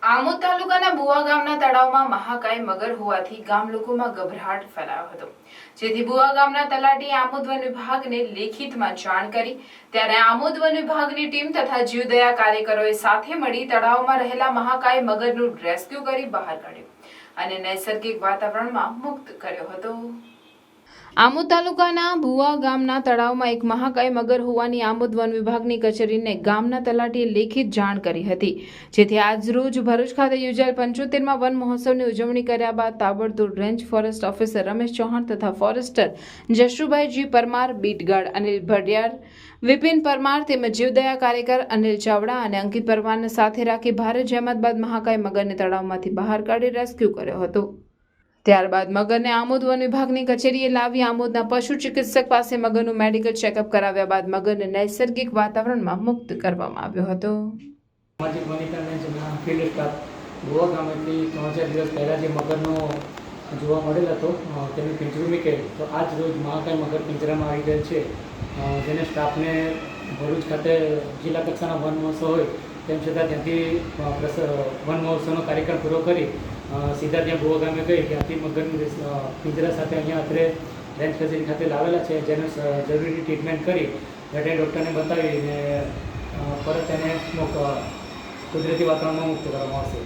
આમોદ તાલુકાના બુવા ગામના તળાવમાં મહાકાય મગર હોવાથી ગામ લોકોમાં ગભરાટ ફેલાયો હતો, જેથી બુવા ગામના તલાટીએ આમોદ વન વિભાગને લેખિતમાં જાણ કરી। ત્યારે આમોદ વન વિભાગની ટીમ તથા જીવદયા કાર્યકરોએ સાથે મળી તળાવમાં રહેલા મહાકાય મગરનું રેસ્ક્યુ કરી બહાર કાઢ્યું અને નૈસર્ગિક વાતાવરણમાં મુક્ત કર્યો હતો। આમોદ તાલુકાના બુવા ગામના તળાવમાં એક મહાકાય મગર હોવાની આમોદ વન વિભાગની કચેરીને ગામના તલાટીએ લેખિત જાણ કરી હતી, જેથી આજરોજ ભરૂચ ખાતે યોજાયેલ 75મા વન મહોત્સવની ઉજવણી કર્યા બાદ તાબડતોડ range forest officer Ramesh Chauhan તથા forester Jashubhai G Parmar, beat guard Anil Bhadiyar, Vipin Parmar તેમજ જીવદયા કાર્યકર અનિલ ચાવડા અને અંકિત પરમારને સાથે રાખી ભારે જહેમત બાદ મહાકાય મગરને તળાવમાંથી બહાર કાઢી રેસ્ક્યુ કર્યો હતો। ત્યારબાદ મગરને આમોદ વન વિભાગની કચેરીએ લાવી આમોદના પશુ ચિકિત્સક પાસે મગરનું મેડિકલ ચેકઅપ કરાવ્યા બાદ મગરને નૈસર્ગિક વાતાવરણમાં મુક્ત કરવામાં આવ્યો હતો। સામાજિક વનીકરણ જેના ફિલ્ડ સ્ટાફ ગોવા ગામેથી 3-4 દિવસ પહેલાં જે મગરનો જોવા મળેલ હતો તેનું પિંજરું મૂકેલ, તો આજ રોજ મહાકાય મગર પિંજરામાં આવી ગયેલ છે, જેને સ્ટાફને ભરૂચ ખાતે જિલ્લા કક્ષાના વન મહોત્સવ હોય તેમ છતાં ત્યાંથી વન મહોત્સવનો કાર્યક્રમ પૂરો કરી સીધા ત્યાં ગોવા ગામે ગઈ, ત્યાંથી મગરનું પિંજરા સાથે અહીંયા અત્રે રેન્જ કચેરી ખાતે લાવેલા છે, જેને જરૂરી ટ્રીટમેન્ટ કરી વેટરનરી ડૉક્ટરને બતાવીને પરત તેને કુદરતી વાતાવરણમાં મુક્ત કરવામાં આવશે।